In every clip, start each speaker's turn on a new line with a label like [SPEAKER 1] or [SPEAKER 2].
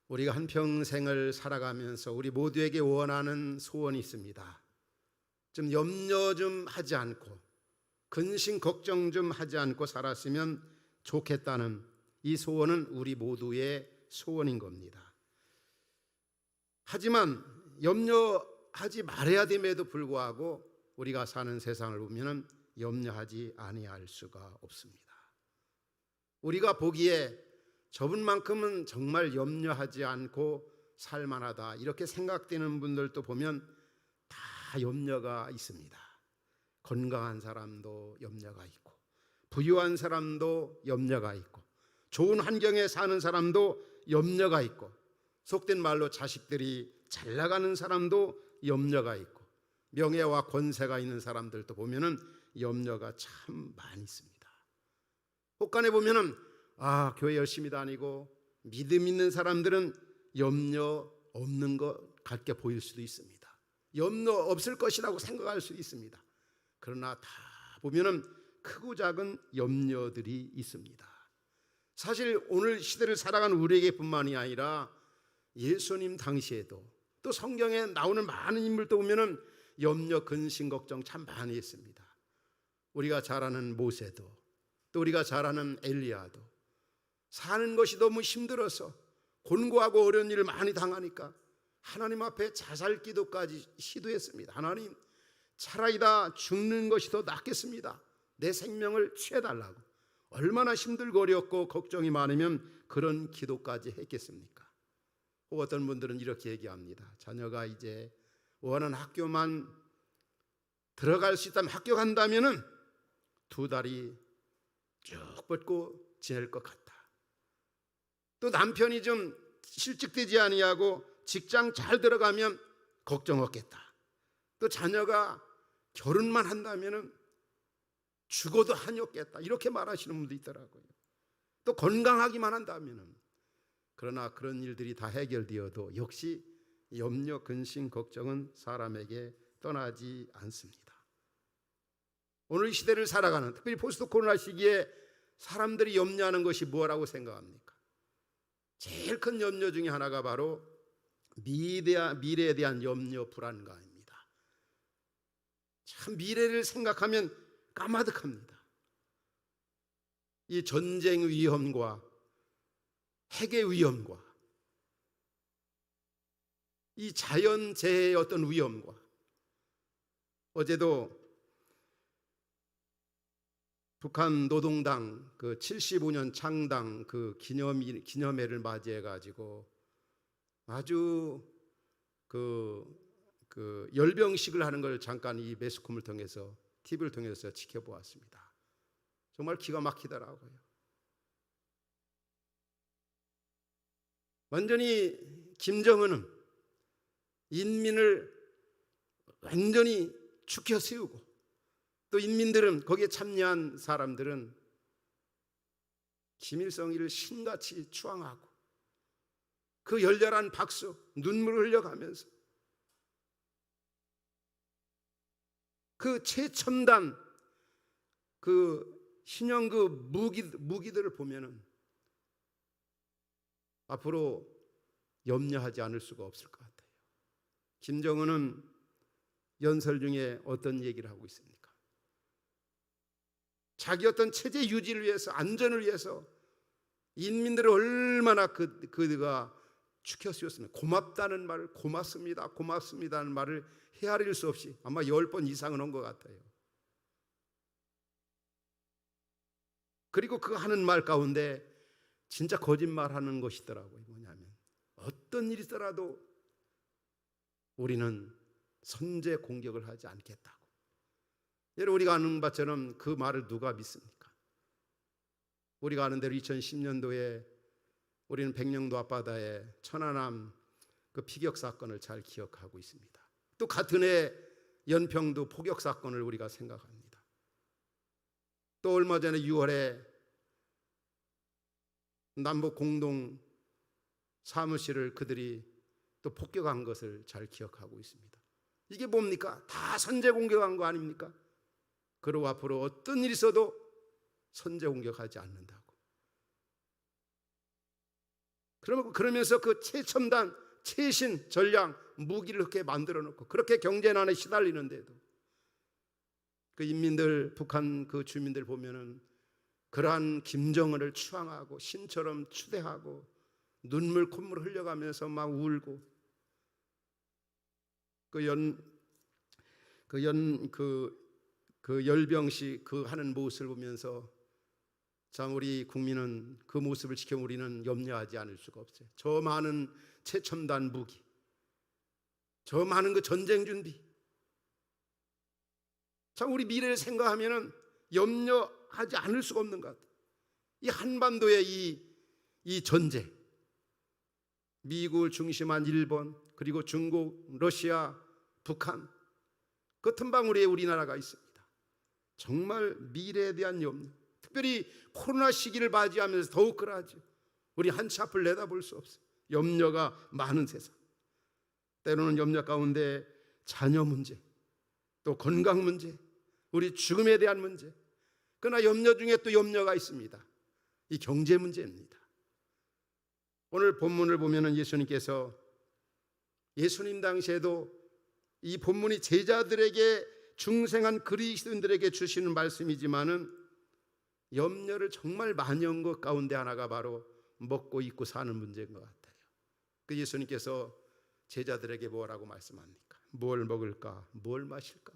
[SPEAKER 1] 우리가 한평생을 살아가면서 우리 모두에게 원하는 소원이 있습니다. 좀 염려 좀 하지 않고 근심 걱정 좀 하지 않고 살았으면 좋겠다는 이 소원은 우리 모두의 소원인 겁니다. 하지만 염려하지 말아야 됨에도 불구하고 우리가 사는 세상을 보면 염려하지 아니할 수가 없습니다. 우리가 보기에 저분만큼은 정말 염려하지 않고 살만하다 이렇게 생각되는 분들도 보면 다 염려가 있습니다. 건강한 사람도 염려가 있고 부유한 사람도 염려가 있고 좋은 환경에 사는 사람도 염려가 있고 속된 말로 자식들이 잘 나가는 사람도 염려가 있고 명예와 권세가 있는 사람들도 보면은 염려가 참 많이 있습니다. 혹간에 보면은 교회 열심히 다니고 믿음 있는 사람들은 염려 없는 것 같게 보일 수도 있습니다. 염려 없을 것이라고 생각할 수도 있습니다. 그러나 다 보면은 크고 작은 염려들이 있습니다. 사실 오늘 시대를 살아가는 우리에게 뿐만이 아니라 예수님 당시에도 또 성경에 나오는 많은 인물도 보면은 염려, 근심, 걱정 참 많이 했습니다. 우리가 잘 아는 모세도 또 우리가 잘 아는 엘리야도 사는 것이 너무 힘들어서 곤고하고 어려운 일을 많이 당하니까 하나님 앞에 자살 기도까지 시도했습니다. 하나님, 차라리 다 죽는 것이 더 낫겠습니다. 내 생명을 취해달라고. 얼마나 힘들고 어렵고 걱정이 많으면 그런 기도까지 했겠습니까? 어떤 분들은 이렇게 얘기합니다. 자녀가 이제 원하는 학교만 들어갈 수 있다면 학교 간다면은 2달이 쭉 뻗고 지낼 것 같다. 또 남편이 좀 실직되지 아니하고 직장 잘 들어가면 걱정 없겠다. 또 자녀가 결혼만 한다면은 죽어도 한이 없겠다. 이렇게 말하시는 분도 있더라고요. 또 건강하기만 한다면은. 그러나 그런 일들이 다 해결되어도 역시 염려, 근심, 걱정은 사람에게 떠나지 않습니다. 오늘 이 시대를 살아가는 특별히 포스트 코로나 시기에 사람들이 염려하는 것이 뭐라고 생각합니까? 제일 큰 염려 중에 하나가 바로 미래에 대한 염려, 불안감입니다. 참 미래를 생각하면 까마득합니다. 이 전쟁 위험과 핵의 위험과 이 자연재해의 어떤 위험과 어제도 북한 노동당 그 75년 창당 그 기념회를 맞이해 가지고 아주 그 열병식을 하는 걸 잠깐 이 매스컴을 통해서 TV를 통해서 지켜보았습니다. 정말 기가 막히더라고요. 완전히 김정은은 인민을 완전히 죽여 세우고 또 인민들은 거기에 참여한 사람들은 김일성이를 신같이 추앙하고 그 열렬한 박수, 눈물을 흘려가면서 그 최첨단 그 신형 그 무기들을 보면은 앞으로 염려하지 않을 수가 없을 것 같아요. 김정은은 연설 중에 어떤 얘기를 하고 있습니까? 자기 어떤 체제 유지를 위해서, 안전을 위해서 인민들을 얼마나 그가 축혀 세웠으면 고맙다는 말을 고맙습니다는 말을 헤아릴 수 없이 아마 10번 이상은 한 것 같아요. 그리고 그 하는 말 가운데 진짜 거짓말하는 것이더라고요. 뭐냐면 어떤 일이 있더라도 우리는 선제 공격을 하지 않겠다고. 여러분 우리가 아는 바처럼 그 말을 누가 믿습니까? 우리가 아는 대로 2010년도에 우리는 백령도 앞바다에 천안함 그 피격 사건을 잘 기억하고 있습니다. 또 같은 해 연평도 포격 사건을 우리가 생각합니다. 또 얼마 전에 6월에 남북 공동 사무실을 그들이 또 폭격한 것을 잘 기억하고 있습니다. 이게 뭡니까? 다 선제 공격한 거 아닙니까? 그리고 앞으로 어떤 일이 있어도 선제 공격하지 않는다고. 그러면서 그 최첨단 최신 전략 무기를 그렇게 만들어 놓고 그렇게 경제난에 시달리는데도 그 인민들, 북한 그 주민들 보면은 그러한 김정은을 추앙하고 신처럼 추대하고 눈물 콧물 흘려가면서 막 울고 그 열병식 그 하는 모습을 보면서 참 우리 국민은 그 모습을 지켜 우리는 염려하지 않을 수가 없어요. 저 많은 최첨단 무기, 저 많은 그 전쟁 준비, 참 우리 미래를 생각하면은 염려하지 않을 수가 없는 것 같아요. 이 한반도의 이 전쟁, 미국을 중심한 일본, 그리고 중국, 러시아, 북한, 그 틈바구리에 우리나라가 있습니다. 정말 미래에 대한 염려, 특별히 코로나 시기를 맞이하면서 더욱 그러하죠. 우리 한치 앞을 내다볼 수 없어요. 염려가 많은 세상. 때로는 염려 가운데 자녀 문제, 또 건강 문제, 우리 죽음에 대한 문제, 그러나 염려 중에 또 염려가 있습니다. 이 경제 문제입니다. 오늘 본문을 보면은 예수님 당시에도 이 본문이 제자들에게 중생한 그리스도인들에게 주시는 말씀이지만은 염려를 정말 많이 한 것 가운데 하나가 바로 먹고 입고 사는 문제인 것 같아요. 그 예수님께서 제자들에게 뭐라고 말씀합니까? 뭘 먹을까? 뭘 마실까?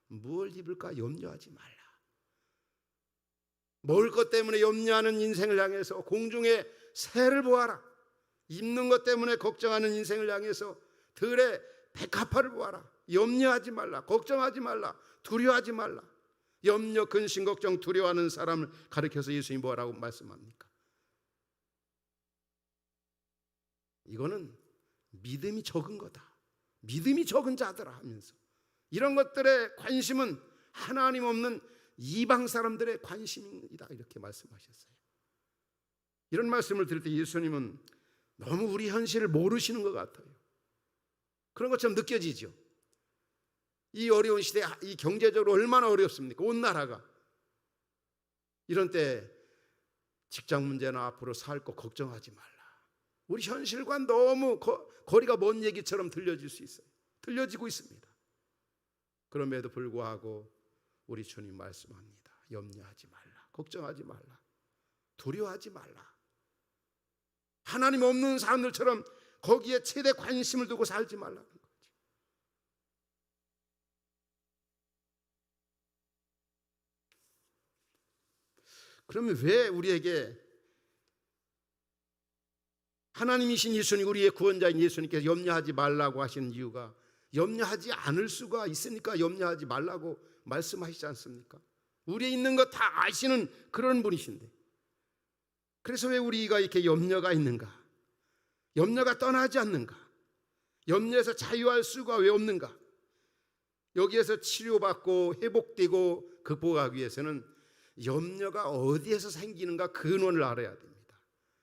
[SPEAKER 1] 뭘 입을까? 염려하지 말라. 먹을 것 때문에 염려하는 인생을 향해서 공중의 새를 보아라. 입는 것 때문에 걱정하는 인생을 향해서 들의 백합화를 보아라. 염려하지 말라. 걱정하지 말라. 두려워하지 말라. 염려, 근심, 걱정, 두려워하는 사람을 가리켜서 예수님이 뭐라고 말씀합니까? 이거는 믿음이 적은 거다. 믿음이 적은 자들아 하면서 이런 것들의 관심은 하나님 없는 이방 사람들의 관심이다 이렇게 말씀하셨어요. 이런 말씀을 들을 때 예수님은 너무 우리 현실을 모르시는 것 같아요. 그런 것처럼 느껴지죠. 이 어려운 시대에 이 경제적으로 얼마나 어렵습니까? 온 나라가. 이런 때 직장 문제나 앞으로 살 거 걱정하지 말라. 우리 현실과 너무 거리가 먼 얘기처럼 들려질 수 있어요. 들려지고 있습니다. 그럼에도 불구하고 우리 주님 말씀합니다. 염려하지 말라. 걱정하지 말라. 두려워하지 말라. 하나님 없는 사람들처럼 거기에 최대 관심을 두고 살지 말라는 거죠. 그러면 왜 우리에게 하나님이신 예수님, 우리의 구원자인 예수님께서 염려하지 말라고 하시는 이유가 염려하지 않을 수가 있으니까 염려하지 말라고 말씀하시지 않습니까? 우리에 있는 거 다 아시는 그런 분이신데, 그래서 왜 우리가 이렇게 염려가 있는가? 염려가 떠나지 않는가? 염려에서 자유할 수가 왜 없는가? 여기에서 치료받고 회복되고 극복하기 위해서는 염려가 어디에서 생기는가 근원을 알아야 됩니다.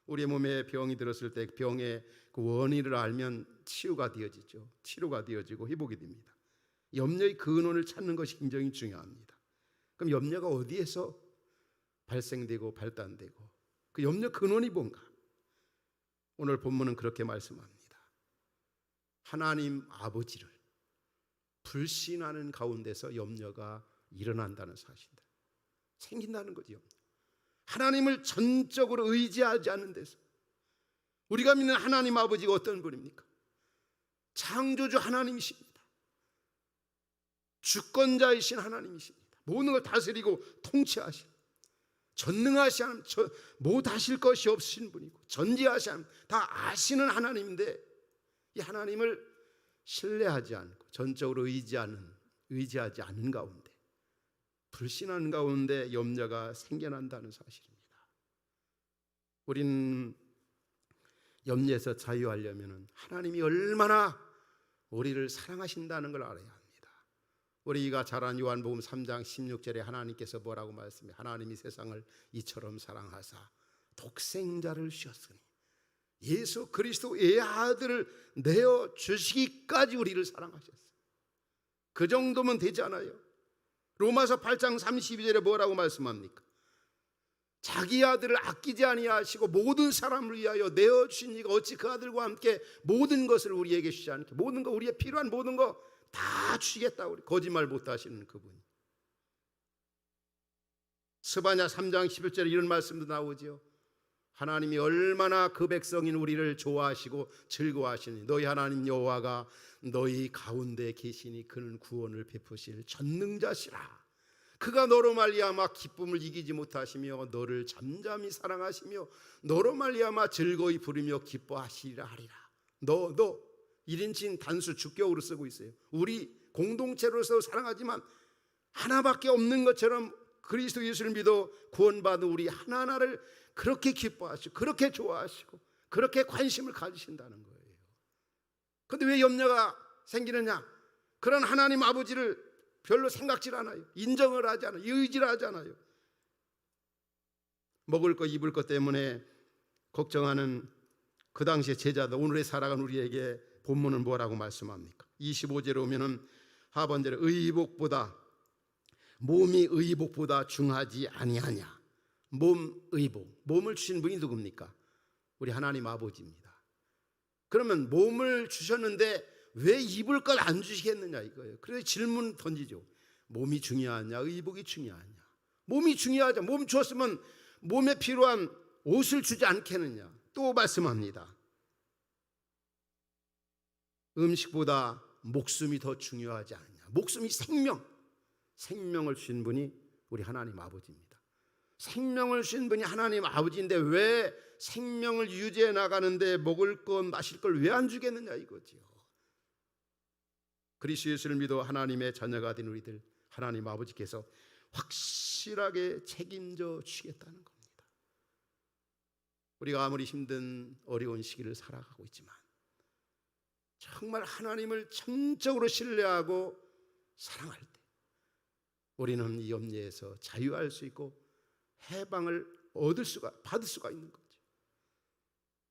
[SPEAKER 1] 우리 몸에 병이 들었을 때 병의 그 원인을 알면 치유가 되어지죠. 치료가 되어지고 회복이 됩니다. 염려의 근원을 찾는 것이 굉장히 중요합니다. 그럼 염려가 어디에서 발생되고 발단되고 그 염려 근원이 뭔가? 오늘 본문은 그렇게 말씀합니다. 하나님 아버지를 불신하는 가운데서 염려가 일어난다는 사실이다. 생긴다는 거죠. 하나님을 전적으로 의지하지 않는 데서. 우리가 믿는 하나님 아버지가 어떤 분입니까? 창조주 하나님이십니다. 주권자이신 하나님이십니다. 모든 걸 다스리고 통치하신, 전능하신 하나님, 못하실 것이 없으신 분이고 전지하신 하나님, 다 아시는 하나님인데 이 하나님을 신뢰하지 않고 전적으로 의지하지 않는 가운데, 불신하는 가운데 염려가 생겨난다는 사실입니다. 우리는 염려에서 자유하려면 하나님이 얼마나 우리를 사랑하신다는 걸 알아야 합니다. 우리가 잘 아는 요한복음 3장 16절에 하나님께서 뭐라고 말씀해? 하나님이 세상을 이처럼 사랑하사 독생자를 주셨으니 예수 그리스도의 아들을 내어 주시기까지 우리를 사랑하셨어요. 그 정도면 되지 않아요? 로마서 8장 32절에 뭐라고 말씀합니까? 자기 아들을 아끼지 아니하시고 모든 사람을 위하여 내어주신 이가 어찌 그 아들과 함께 모든 것을 우리에게 주지 않게, 모든 거, 우리의 필요한 모든 거 다 주시겠다고. 거짓말 못하시는 그분이. 스바냐 3장 11절에 이런 말씀도 나오죠. 하나님이 얼마나 그 백성인 우리를 좋아하시고 즐거워하시니 너희 하나님 여호와가 너희 가운데 계시니 그는 구원을 베푸실 전능자시라. 그가 너로 말미암아 기쁨을 이기지 못하시며 너를 잠잠히 사랑하시며 너로 말미암아 즐거이 부르며 기뻐하시리라 하리라. 너 1인칭 단수 주격으로 쓰고 있어요. 우리 공동체로서 사랑하지만 하나밖에 없는 것처럼 그리스도 예수를 믿어 구원받은 우리 하나하나를 그렇게 기뻐하시고 그렇게 좋아하시고 그렇게 관심을 가지신다는 거예요. 그런데 왜 염려가 생기느냐? 그런 하나님 아버지를 별로 생각질 않아요. 인정을 하지 않아요. 의지를 하지 않아요. 먹을 것 입을 것 때문에 걱정하는 그 당시의 제자들, 오늘의 살아간 우리에게 본문은 뭐라고 말씀합니까? 25절에 오면은 하반절에 몸이 의복보다 중하지 아니하냐. 의복, 몸을 주신 분이 누굽니까? 우리 하나님 아버지입니다. 그러면 몸을 주셨는데 왜 입을 걸 안 주시겠느냐 이거예요. 그래서 질문 던지죠. 몸이 중요하냐, 의복이 중요하냐? 몸이 중요하죠. 몸 주었으면 몸에 필요한 옷을 주지 않겠느냐. 또 말씀합니다. 음식보다 목숨이 더 중요하지 않냐. 목숨이 생명을 주신 분이 우리 하나님 아버지입니다. 생명을 주신 분이 하나님 아버지인데 왜 생명을 유지해 나가는데 먹을 것 마실 걸 왜 안 주겠느냐 이거지요. 그리스도 예수를 믿어 하나님의 자녀가 된 우리들, 하나님 아버지께서 확실하게 책임져 주시겠다는 겁니다. 우리가 아무리 힘든 어려운 시기를 살아가고 있지만 정말 하나님을 전적으로 신뢰하고 사랑할 때 우리는 이 염려에서 자유할 수 있고 해방을 받을 수가 있는 거죠.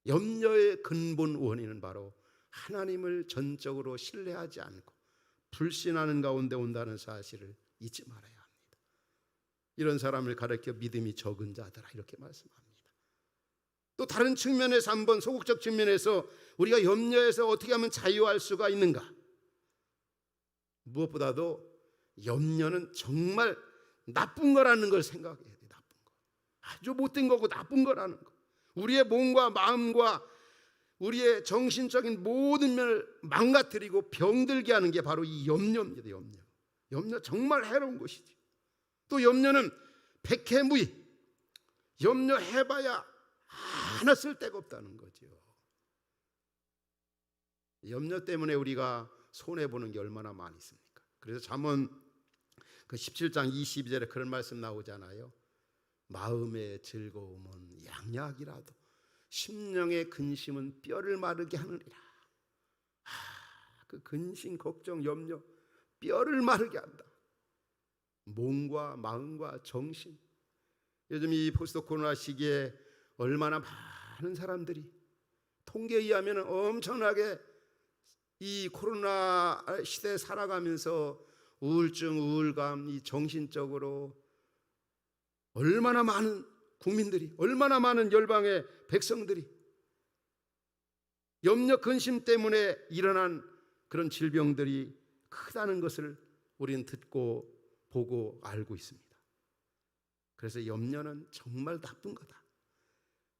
[SPEAKER 1] 염려의 근본 원인은 바로 하나님을 전적으로 신뢰하지 않고 불신하는 가운데 온다는 사실을 잊지 말아야 합니다. 이런 사람을 가리켜 믿음이 적은 자들아 이렇게 말씀합니다. 또 다른 측면에서 한번 소극적 측면에서 우리가 염려에서 어떻게 하면 자유할 수가 있는가? 무엇보다도 염려는 정말 나쁜 거라는 걸 생각해야 돼요. 나쁜 거. 아주 못된 거고 나쁜 거라는 거. 우리의 몸과 마음과 우리의 정신적인 모든 면을 망가뜨리고 병들게 하는 게 바로 이 염려입니다. 염려 정말 해로운 것이지. 또 염려는 백해무익. 염려해봐야 하나 쓸데가 없다는 거죠. 염려 때문에 우리가 손해보는 게 얼마나 많이 있습니까? 그래서 잠언 그 17장 22절에 그런 말씀 나오잖아요. 마음의 즐거움은 양약이라도 심령의 근심은 뼈를 마르게 하느니라. 그 근심, 걱정, 염려 뼈를 마르게 한다. 몸과 마음과 정신. 요즘 이 포스트 코로나 시기에 얼마나 많은 사람들이 통계에 의하면 엄청나게 이 코로나 시대에 살아가면서 우울증, 우울감, 이 정신적으로 얼마나 많은 국민들이, 얼마나 많은 열방의 백성들이 염려 근심 때문에 일어난 그런 질병들이 크다는 것을 우리는 듣고 보고 알고 있습니다. 그래서 염려는 정말 나쁜 거다.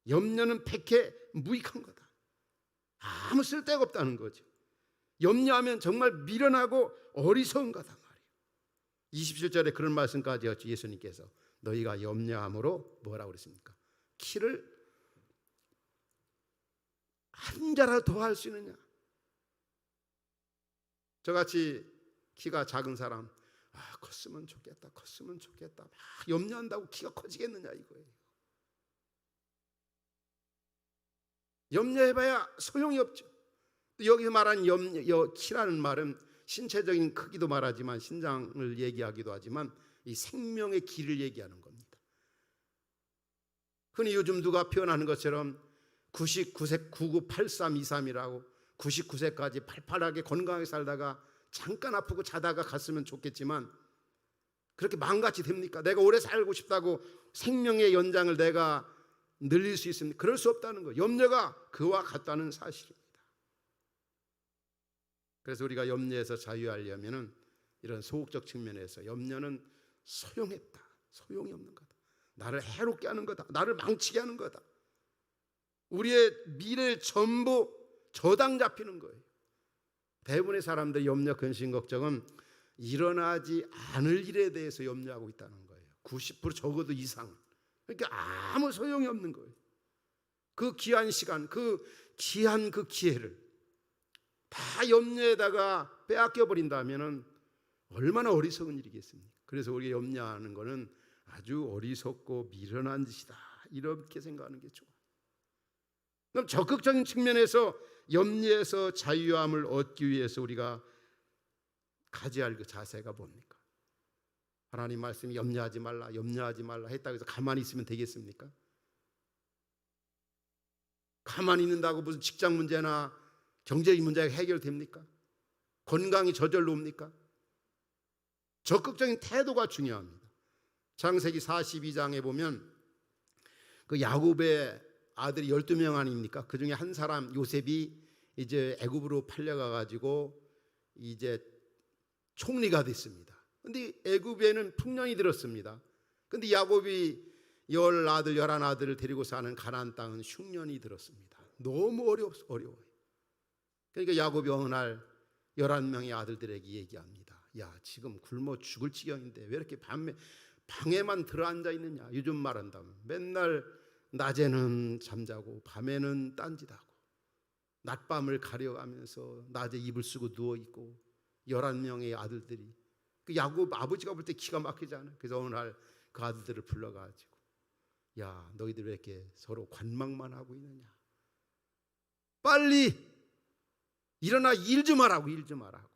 [SPEAKER 1] 염려는 백해 무익한 거다. 아무 쓸데가 없다는 거죠. 염려하면 정말 미련하고 어리석은 거다 말이에요. 27절에 그런 말씀까지 했죠. 예수님께서 너희가 염려함으로 뭐라고 그랬습니까? 키를 한 자라도 더 할 수 있느냐? 저같이 키가 작은 사람, 컸으면 좋겠다, 컸으면 좋겠다, 막 염려한다고 키가 커지겠느냐 이거예요. 염려해봐야 소용이 없죠. 여기서 말한 키라는 말은 신체적인 크기도 말하지만 신장을 얘기하기도 하지만 이 생명의 길을 얘기하는 겁니다. 흔히 요즘 누가 표현하는 것처럼 99세 998323이라고 99세까지 팔팔하게 건강하게 살다가 잠깐 아프고 자다가 갔으면 좋겠지만 그렇게 마음같이 됩니까? 내가 오래 살고 싶다고 생명의 연장을 내가 늘릴 수 있습니까? 그럴 수 없다는 거예요. 염려가 그와 같다는 사실입니다. 그래서 우리가 염려에서 자유하려면은 이런 소극적 측면에서 염려는 소용없다, 소용이 없는 거다, 나를 해롭게 하는 거다, 나를 망치게 하는 거다, 우리의 미래를 전부 저당 잡히는 거예요. 대부분의 사람들 염려, 근심, 걱정은 일어나지 않을 일에 대해서 염려하고 있다는 거예요. 90% 적어도 이상. 그러니까 아무 소용이 없는 거예요. 그 귀한 시간, 그 귀한 그 기회를 다 염려에다가 빼앗겨 버린다면은 얼마나 어리석은 일이겠습니까? 그래서 우리가 염려하는 거는 아주 어리석고 미련한 짓이다, 이렇게 생각하는 게 좋아요. 그럼 적극적인 측면에서 염려에서 자유함을 얻기 위해서 우리가 가져야 할 그 자세가 뭡니까? 하나님 말씀이 염려하지 말라, 염려하지 말라 했다고 해서 가만히 있으면 되겠습니까? 가만히 있는다고 무슨 직장 문제나 경제적인 문제가 해결됩니까? 건강이 저절로 옵니까? 적극적인 태도가 중요합니다. 창세기 42장에 보면 그 야곱의 아들이 12명 아닙니까? 그 중에 한 사람 요셉이 이제 애굽으로 팔려가 가지고 이제 총리가 됐습니다. 근데 애굽에는 풍년이 들었습니다. 근데 야곱이 10아들 11아들을 데리고 사는 가나안 땅은 흉년이 들었습니다. 너무 어려워요. 그러니까 야곱이 어느 날 11명의 아들들에게 얘기합니다. 야, 지금 굶어 죽을 지경인데 왜 이렇게 방에만 들어앉아 있느냐. 요즘 말한다면 맨날 낮에는 잠자고 밤에는 딴짓하고 낮밤을 가려가면서 낮에 이불 쓰고 누워있고 11명의 아들들이, 그 야곱 아버지가 볼 때 기가 막히잖아요. 그래서 어느 날 그 아들들을 불러가지고 야, 너희들 왜 이렇게 서로 관망만 하고 있느냐. 빨리 일어나 일 좀 하라고, 일 좀 하라고.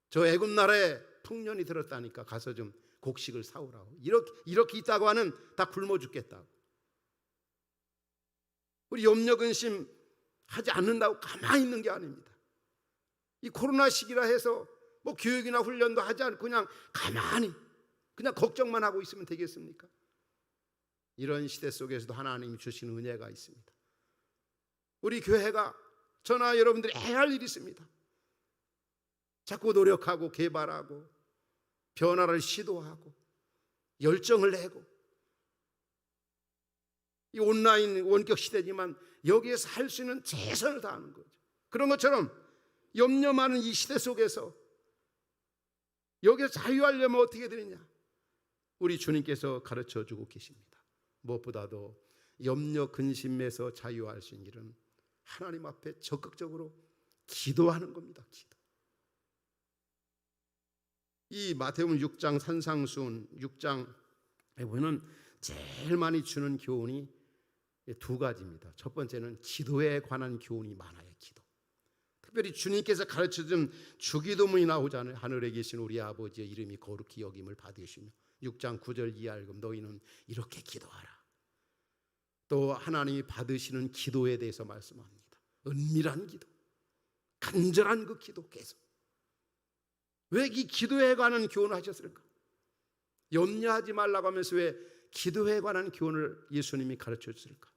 [SPEAKER 1] 저 애굽 나라에 풍년이 들었다니까 가서 좀 곡식을 사오라고. 이렇게 있다고 하는 다 굶어 죽겠다고. 우리 염려 근심 하지 않는다고 가만히 있는 게 아닙니다. 이 코로나 시기라 해서 뭐 교육이나 훈련도 하지 않고 그냥 가만히 그냥 걱정만 하고 있으면 되겠습니까? 이런 시대 속에서도 하나님이 주시는 은혜가 있습니다. 우리 교회가, 저나 여러분들이 해야 할 일이 있습니다. 자꾸 노력하고 개발하고 변화를 시도하고 열정을 내고, 이 온라인 원격 시대지만 여기에서 할 수 있는 최선을 다하는 거죠. 그런 것처럼 염려 많은 이 시대 속에서 여기서 자유하려면 어떻게 되느냐? 우리 주님께서 가르쳐 주고 계십니다. 무엇보다도 염려 근심에서 자유할 수 있는 일은 하나님 앞에 적극적으로 기도하는 겁니다. 기도. 이 마태복음 6장 산상수훈 6장에 보면 제일 많이 주는 교훈이 두 가지입니다. 첫 번째는 기도에 관한 교훈이 많아요. 기도. 특별히 주님께서 가르쳐준 주기도문이 나오잖아요. 하늘에 계신 우리 아버지의 이름이 거룩히 여김을 받으시며, 6장 9절 이하금 너희는 이렇게 기도하라. 또 하나님이 받으시는 기도에 대해서 말씀합니다. 은밀한 기도, 간절한 그 기도. 계속 왜 이 기도에 관한 교훈을 하셨을까? 염려하지 말라고 하면서 왜 기도에 관한 교훈을 예수님이 가르쳐 주실까?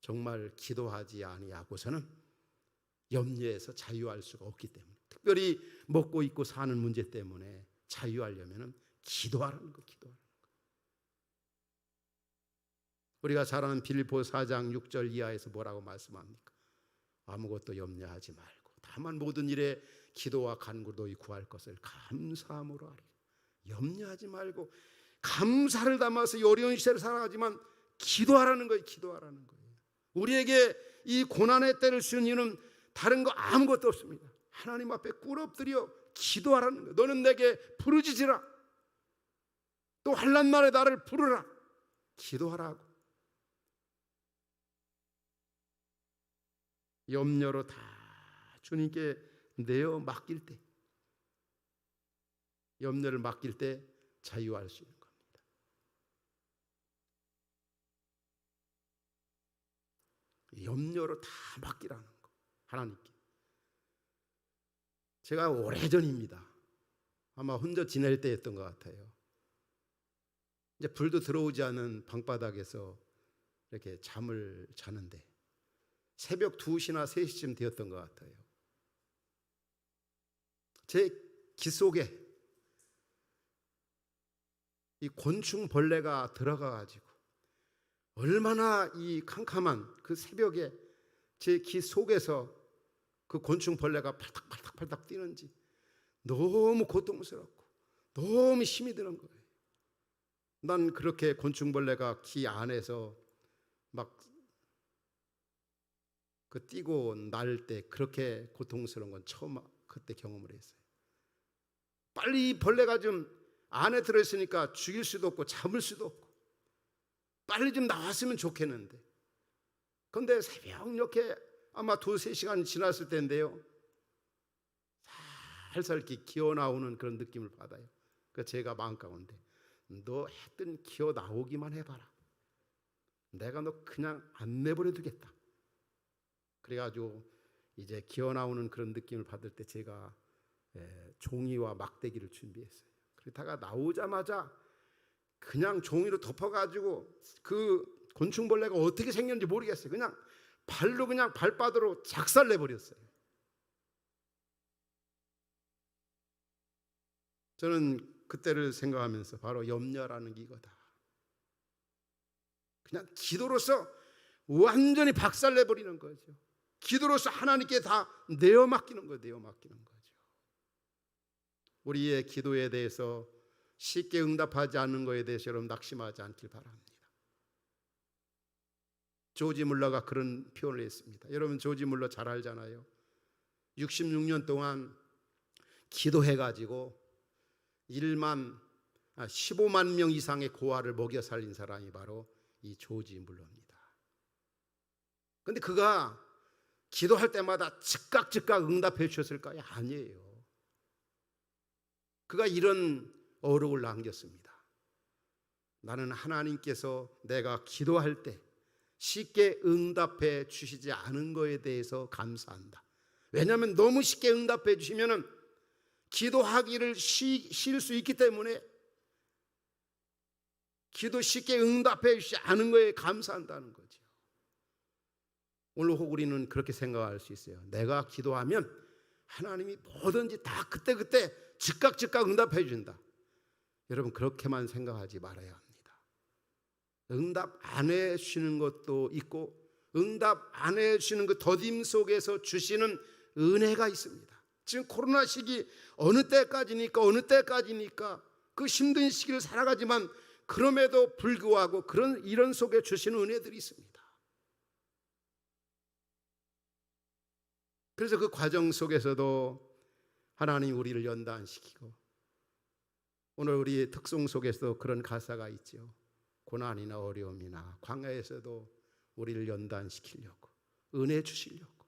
[SPEAKER 1] 정말 기도하지 아니하고서는 염려에서 자유할 수가 없기 때문에, 특별히 먹고 입고 사는 문제 때문에 자유하려면 기도하라는 거, 기도하라는 거. 우리가 잘 아는 빌립보 4장 6절 이하에서 뭐라고 말씀합니까? 아무것도 염려하지 말고 다만 모든 일에 기도와 간구로 너희 구할 것을 감사함으로 하리라. 염려하지 말고 감사를 담아서 이 어려운 시대를 살아가지만 기도하라는 거예요. 기도하라는 거예요. 우리에게 이 고난의 때를 주는 이유는 다른 거 아무것도 없습니다. 하나님 앞에 꿇 엎드려 기도하라는 거예요. 너는 내게 부르짖으라. 또 환난 날에 나를 부르라. 기도하라고. 염려로 다 주님께 내어 맡길 때, 염려를 맡길 때 자유할 수 있는 겁니다. 염려로 다 맡기라는 거, 하나님께. 제가 오래전입니다. 아마 혼자 지낼 때였던 것 같아요. 이제 불도 들어오지 않은 방바닥에서 이렇게 잠을 자는데 새벽 2시나 3시쯤 되었던 것 같아요. 제 귀 속에 이 곤충벌레가 들어가가지고 얼마나 이 캄캄한 그 새벽에 제 귀 속에서 그 곤충벌레가 팔딱팔딱 뛰는지 너무 고통스럽고 너무 힘이 드는 거예요. 난 그렇게 곤충벌레가 귀 안에서 막 그 뛰고 날 때 그렇게 고통스러운 건 처음 그때 경험을 했어요. 빨리 이 벌레가 좀 안에 들어있으니까 죽일 수도 없고 잡을 수도 없고 빨리 좀 나왔으면 좋겠는데, 그런데 새벽 이렇게 아마 2-3시간 지났을 텐데요, 살살 이렇게 기어 나오는 그런 느낌을 받아요. 그래서 제가 마음 가운데 너 하여튼 기어 나오기만 해봐라. 내가 너 그냥 안 내버려 두겠다. 그래가지고 이제 기어 나오는 그런 느낌을 받을 때 제가 종이와 막대기를 준비했어요. 그러다가 나오자마자 그냥 종이로 덮어가지고 그 곤충벌레가 어떻게 생겼는지 모르겠어요. 그냥 발로 그냥 발바닥으로 작살내버렸어요. 저는 그때를 생각하면서 바로 염려라는 게 이거다. 그냥 기도로서 완전히 박살내버리는 거죠. 기도로서 하나님께 다 내어 맡기는 거예요. 내어 맡기는 거죠. 우리의 기도에 대해서 쉽게 응답하지 않는 것에 대해서 여러분 낙심하지 않길 바랍니다. 조지 물러가 그런 표현을 했습니다. 여러분 조지 물러 잘 알잖아요. 66년 동안 기도해가지고 15만 명 이상의 고아를 먹여 살린 사람이 바로 이 조지 물러입니다. 그런데 그가 기도할 때마다 즉각 응답해 주셨을까요? 아니에요. 그가 이런 어록을 남겼습니다. 나는 하나님께서 내가 기도할 때 쉽게 응답해 주시지 않은 것에 대해서 감사한다. 왜냐하면 너무 쉽게 응답해 주시면 기도하기를 쉴 수 있기 때문에 기도 쉽게 응답해 주시지 않은 것에 감사한다는 거죠. 오늘 혹 우리는 그렇게 생각할 수 있어요. 내가 기도하면 하나님이 뭐든지 다 그때 즉각 응답해 준다. 여러분 그렇게만 생각하지 말아야 합니다. 응답 안 해주시는 것도 있고 응답 안 해주시는 그 더딤 속에서 주시는 은혜가 있습니다. 지금 코로나 시기 어느 때까지니까 그 힘든 시기를 살아가지만 그럼에도 불구하고 이런 속에 주시는 은혜들이 있습니다. 그래서 그 과정 속에서도 하나님 우리를 연단시키고, 오늘 우리 특송 속에서도 그런 가사가 있죠. 고난이나 어려움이나 광야에서도 우리를 연단시키려고, 은혜 주시려고,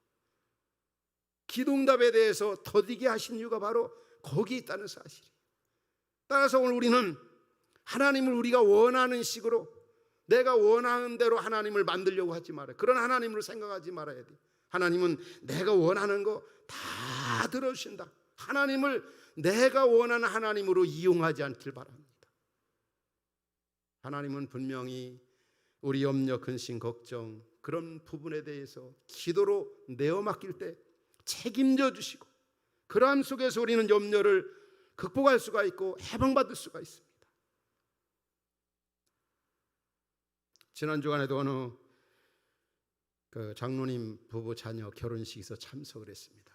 [SPEAKER 1] 기도응답에 대해서 더디게 하신 이유가 바로 거기 있다는 사실이에요. 따라서 오늘 우리는 하나님을 우리가 원하는 식으로, 내가 원하는 대로 하나님을 만들려고 하지 말아요. 그런 하나님으로 생각하지 말아야 돼요. 하나님은 내가 원하는 거 다 들어주신다. 하나님을 내가 원하는 하나님으로 이용하지 않길 바랍니다. 하나님은 분명히 우리 염려, 근심, 걱정 그런 부분에 대해서 기도로 내어 맡길 때 책임져 주시고, 그러함 속에서 우리는 염려를 극복할 수가 있고 해방받을 수가 있습니다. 지난 주간에도 어느 그 장로님 부부 자녀 결혼식에서 참석을 했습니다.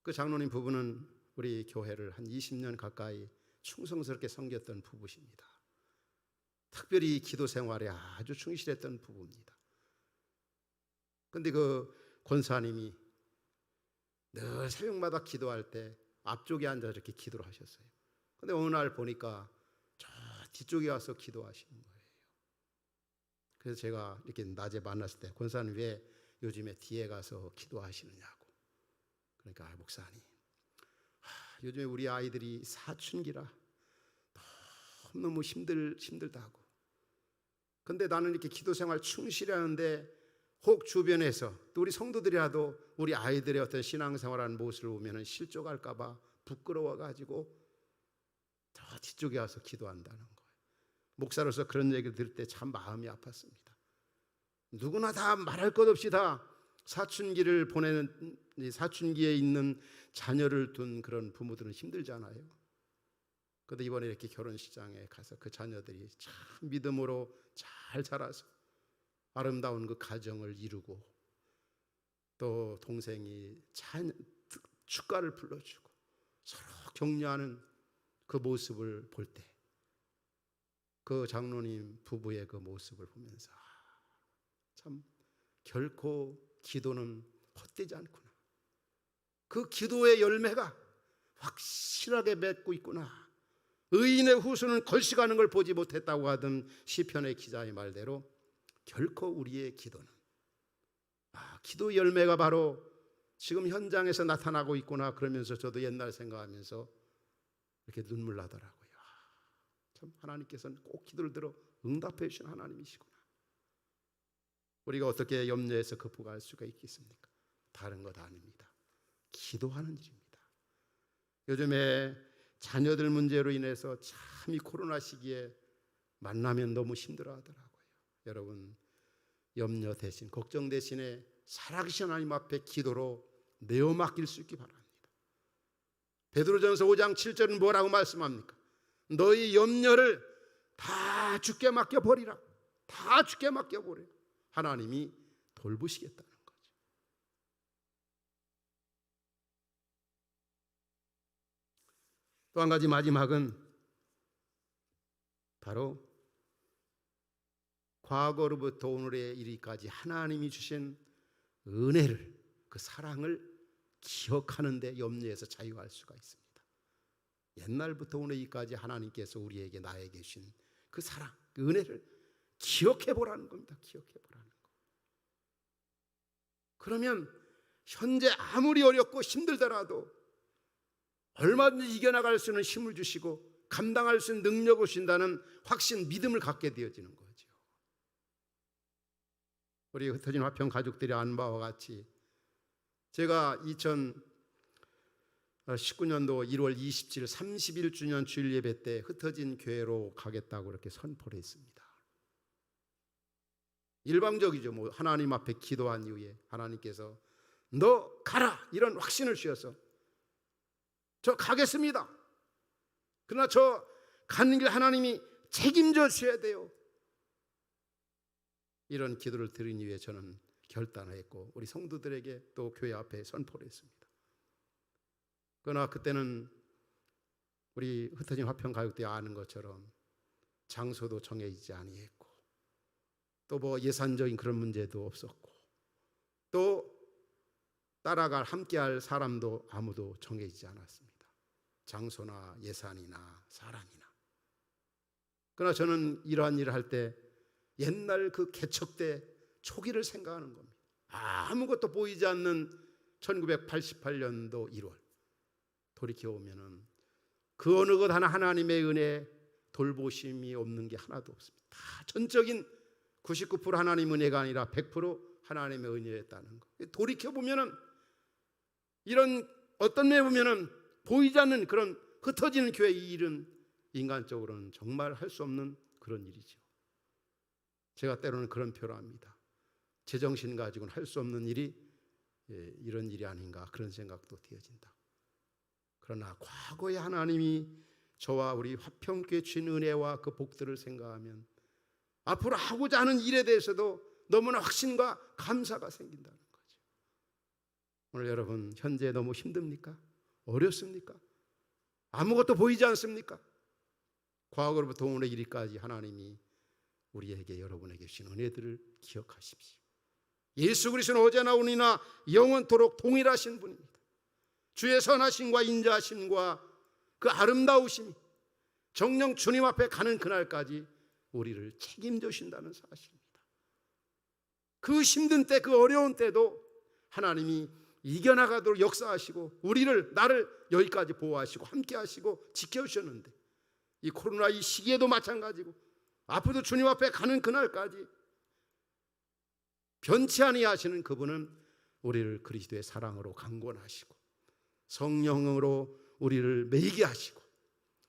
[SPEAKER 1] 그 장로님 부부는 우리 교회를 한 20년 가까이 충성스럽게 섬겼던 부부십니다. 특별히 기도 생활에 아주 충실했던 부부입니다. 그런데 그 권사님이 늘 새벽마다 기도할 때 앞쪽에 앉아 이렇게 기도를 하셨어요. 그런데 어느 날 보니까 저 뒤쪽에 와서 기도하시는 거예요. 그래서 제가 이렇게 낮에 만났을 때 권사님 왜 요즘에 뒤에 가서 기도하시느냐고. 그러니까 목사님, 요즘에 우리 아이들이 사춘기라 너무 힘들다고. 그런데 나는 이렇게 기도 생활 충실히 하는데 혹 주변에서 또 우리 성도들이라도 우리 아이들의 어떤 신앙생활하는 모습을 보면 실족할까 봐 부끄러워가지고 뒤쪽에 와서 기도한다는 거예요. 목사로서 그런 얘기를 들을 때 참 마음이 아팠습니다. 누구나 다 말할 것 없이 다 사춘기를 보내는, 사춘기에 있는 자녀를 둔 그런 부모들은 힘들잖아요. 그런데 이번에 이렇게 결혼식장에 가서 그 자녀들이 참 믿음으로 잘 자라서 아름다운 그 가정을 이루고, 또 동생이 축가를 불러주고 서로 격려하는 그 모습을 볼 때, 그 장로님 부부의 그 모습을 보면서 참 결코 기도는 헛되지 않구나, 그 기도의 열매가 확실하게 맺고 있구나, 의인의 후손은 걸식하는 걸 보지 못했다고 하던 시편의 기자의 말대로 결코 우리의 기도는, 기도 열매가 바로 지금 현장에서 나타나고 있구나, 그러면서 저도 옛날 생각하면서 이렇게 눈물 나더라고요. 참 하나님께서는 꼭 기도를 들어 응답해 주신 하나님이시구나. 우리가 어떻게 염려해서 극복할 수가 있겠습니까? 다른 것 아닙니다. 기도하는 일입니다. 요즘에 자녀들 문제로 인해서 참 이 코로나 시기에 만나면 너무 힘들어하더라고요. 여러분, 염려 대신, 걱정 대신에 살아계신 하나님 앞에 기도로 내어 맡길 수 있기 바랍니다. 베드로전서 5장 7절은 뭐라고 말씀합니까? 너희 염려를 다 주께 맡겨버리라. 다 주께 맡겨버려. 하나님이 돌보시겠다는 거죠. 또 한 가지, 마지막은 바로 과거로부터 오늘의 이르기까지 하나님이 주신 은혜를, 그 사랑을 기억하는 데 염려에서 자유할 수가 있습니다. 옛날부터 오늘까지 하나님께서 우리에게, 나에게 주신 그 사랑, 그 은혜를 기억해 보라는 겁니다. 기억해 보라는 거. 그러면 현재 아무리 어렵고 힘들더라도 얼마든지 이겨나갈 수 있는 힘을 주시고 감당할 수 있는 능력을 주신다는 확신, 믿음을 갖게 되어지는 거죠. 우리 흩어진 화평 가족들이 안 바와 같이 제가 2019년도 1월 27일 31주년 주일 예배 때 흩어진 교회로 가겠다고 이렇게 선포를 했습니다. 일방적이죠. 뭐 하나님 앞에 기도한 이후에 하나님께서 너 가라, 이런 확신을 주셔서 저 가겠습니다. 그러나 저 가는 길 하나님이 책임져 주셔야 돼요. 이런 기도를 드린 이후에 저는 결단했고 우리 성도들에게 또 교회 앞에 선포를 했습니다. 그러나 그때는 우리 흩어진 화평 가족들이 아는 것처럼 장소도 정해지지 아니했고 또 뭐 예산적인 그런 문제도 없었고 또 따라갈 함께할 사람도 아무도 정해지지 않았습니다. 장소나 예산이나 사람이나. 그러나 저는 이러한 일을 할 때 옛날 그 개척 때 초기를 생각하는 겁니다. 아무것도 보이지 않는 1988년도 1월 돌이켜보면 그 어느 것 하나 하나님의 은혜, 돌보심이 없는 게 하나도 없습니다. 다 전적인 99% 하나님 은혜가 아니라 100% 하나님의 은혜였다는 거. 돌이켜보면 이런 어떤 면에 보면 보이지 않는 그런 흩어지는 교회 이 일은 인간적으로는 정말 할 수 없는 그런 일이죠. 제가 때로는 그런 표를 합니다. 제정신 가지고는 할 수 없는 일이 이런 일이 아닌가 그런 생각도 되어진다. 그러나 과거에 하나님이 저와 우리 화평교회 주신 은혜와 그 복들을 생각하면 앞으로 하고자 하는 일에 대해서도 너무나 확신과 감사가 생긴다는 거죠. 오늘 여러분 현재 너무 힘듭니까? 어렵습니까? 아무것도 보이지 않습니까? 과거로부터 오늘의 일까지 하나님이 우리에게, 여러분에게 주신 은혜들을 기억하십시오. 예수 그리스도는 어제나 오늘이나 영원토록 동일하신 분입니다. 주의 선하심과 인자하심과 그 아름다우심이 정녕 주님 앞에 가는 그날까지 우리를 책임져 주신다는 사실입니다. 그 힘든 때, 그 어려운 때도 하나님이 이겨나가도록 역사하시고 나를 여기까지 보호하시고 함께 하시고 지켜주셨는데 이 코로나 이 시기에도 마찬가지고 앞으로도 주님 앞에 가는 그날까지 변치 아니하시는 그분은 우리를 그리스도의 사랑으로 강권하시고 성령으로 우리를 매이게 하시고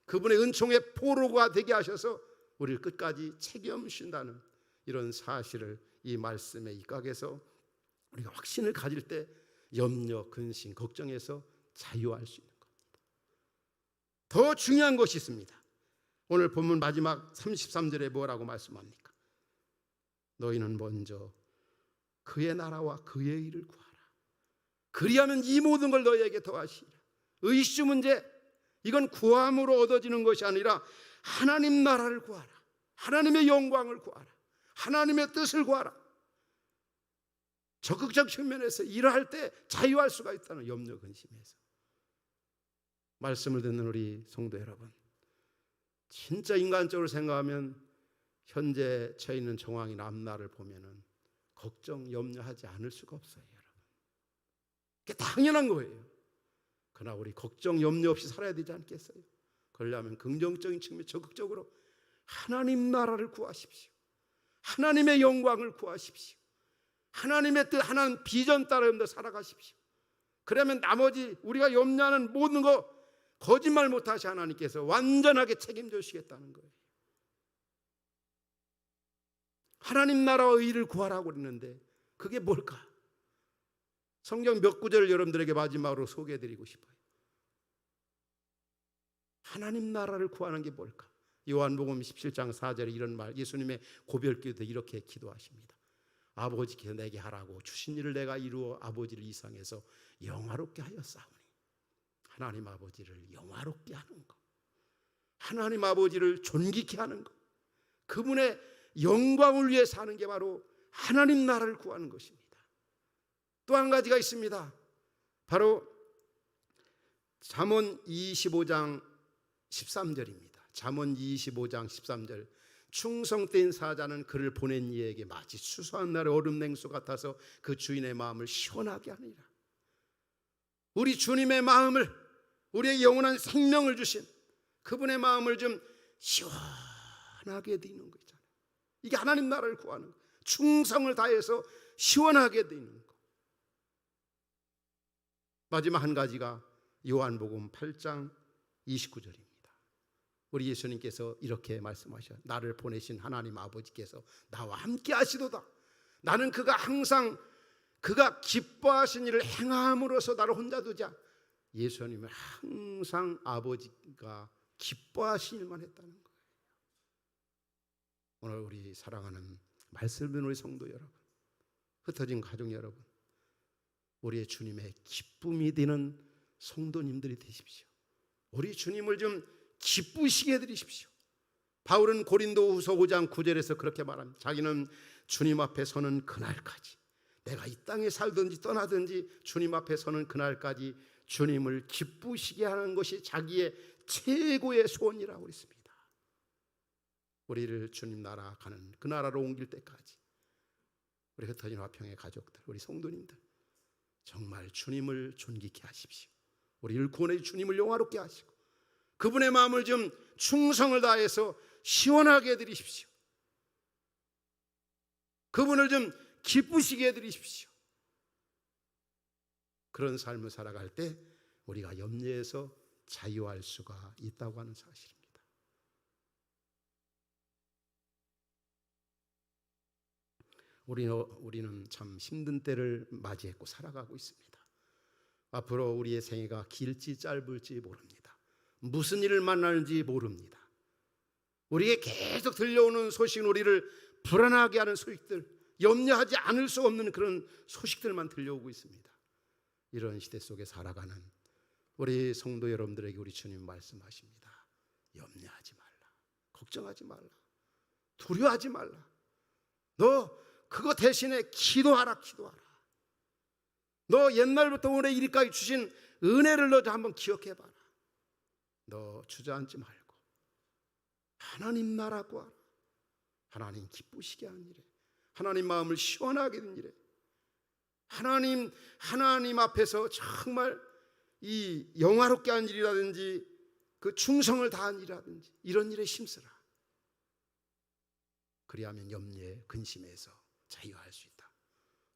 [SPEAKER 1] 그분의 은총의 포로가 되게 하셔서 우리를 끝까지 책임진다는 이런 사실을 이 말씀에 입각해서 우리가 확신을 가질 때 염려, 근심, 걱정에서 자유할 수 있는 겁니다. 더 중요한 것이 있습니다. 오늘 본문 마지막 33절에 뭐라고 말씀합니까? 너희는 먼저 그의 나라와 그의 일을 구하라. 그리하면 이 모든 걸 너희에게 더하시리라. 의주 문제, 이건 구함으로 얻어지는 것이 아니라 하나님 나라를 구하라. 하나님의 영광을 구하라. 하나님의 뜻을 구하라. 적극적 측면에서 일할 때 자유할 수가 있다는 염려 근심에서. 말씀을 듣는 우리 성도 여러분, 진짜 인간적으로 생각하면 현재 처해 있는 정황이나 앞날을 보면은 걱정, 염려하지 않을 수가 없어요, 여러분. 그게 당연한 거예요. 그러나 우리 걱정, 염려 없이 살아야 되지 않겠어요? 그러려면 긍정적인 측면, 적극적으로 하나님 나라를 구하십시오. 하나님의 영광을 구하십시오. 하나님의 뜻, 하나님 비전 따라 살아가십시오. 그러면 나머지 우리가 염려하는 모든 거 거짓말 못하시 하나님께서 완전하게 책임져 주시겠다는 거예요. 하나님 나라와 의를 구하라고 그랬는데 그게 뭘까? 성경 몇 구절을 여러분들에게 마지막으로 소개해드리고 싶어요. 하나님 나라를 구하는 게 뭘까? 요한복음 17장 4절에 이런 말, 예수님의 고별기도 이렇게 기도하십니다. 아버지께서 내게 하라고 주신 일을 내가 이루어 아버지를 이상해서 영화롭게 하였사오니. 하나님 아버지를 영화롭게 하는 것, 하나님 아버지를 존귀케 하는 것, 그분의 영광을 위해 사는 게 바로 하나님 나라를 구하는 것입니다. 또 한 가지가 있습니다. 바로 잠언 25장 13절입니다. 잠언 25장 13절. 충성된 사자는 그를 보낸 이에게 마치 수수한 날의 얼음 냉수 같아서 그 주인의 마음을 시원하게 하느니라. 우리 주님의 마음을, 우리의 영원한 생명을 주신 그분의 마음을 좀 시원하게 되는 거 있잖아요. 이게 하나님 나라를 구하는 거, 충성을 다해서 시원하게 되는 거. 마지막 한 가지가 요한복음 8장 29절입니다. 우리 예수님께서 이렇게 말씀하셔요. 나를 보내신 하나님 아버지께서 나와 함께 하시도다. 나는 그가 항상 그가 기뻐하신 일을 행함으로써 나를 혼자 두지 않. 예수님은 항상 아버지가 기뻐하신 일만 했다는 거예요. 오늘 우리 사랑하는 말씀 듣는 우리 성도 여러분, 흩어진 가족 여러분, 우리의 주님의 기쁨이 되는 성도님들이 되십시오. 우리 주님을 좀 기쁘시게 해드리십시오. 바울은 고린도후서 5장 9절에서 그렇게 말합니다. 자기는 주님 앞에 서는 그날까지, 내가 이 땅에 살든지 떠나든지 주님 앞에 서는 그날까지 주님을 기쁘시게 하는 것이 자기의 최고의 소원이라고 그랬습니다. 우리를 주님 나라 가는 그 나라로 옮길 때까지 우리 흩어진 화평의 가족들, 우리 성도님들 정말 주님을 존귀케 하십시오. 우리를 구원해 주님을 영화롭게 하시고 그분의 마음을 좀 충성을 다해서 시원하게 해드리십시오. 그분을 좀 기쁘시게 해드리십시오. 그런 삶을 살아갈 때 우리가 염려에서 자유할 수가 있다고 하는 사실입니다. 우리는 참 힘든 때를 맞이했고 살아가고 있습니다. 앞으로 우리의 생애가 길지 짧을지 모릅니다. 무슨 일을 만나는지 모릅니다. 우리에게 계속 들려오는 소식은 우리를 불안하게 하는 소식들, 염려하지 않을 수 없는 그런 소식들만 들려오고 있습니다. 이런 시대 속에 살아가는 우리 성도 여러분들에게 우리 주님 말씀하십니다. 염려하지 말라, 걱정하지 말라, 두려워하지 말라. 너 그거 대신에 기도하라, 기도하라. 너 옛날부터 오늘 이리까지 주신 은혜를 너 한번 기억해봐라. 너 주저앉지 말고 하나님 나라 구하라. 하나님 기쁘시게 하는 일에, 하나님 마음을 시원하게 하는 일에, 하나님 앞에서 정말 이 영화롭게 한 일이라든지 그 충성을 다한 일이라든지 이런 일에 힘쓰라. 그리하면 염려에 근심에서 자유할 수 있다.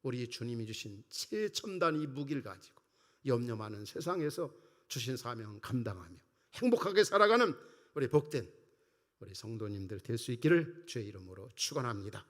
[SPEAKER 1] 우리 주님이 주신 최첨단 이 무기를 가지고 염려 많은 세상에서 주신 사명을 감당하며 행복하게 살아가는 우리 복된 우리 성도님들 될 수 있기를 주의 이름으로 축원합니다.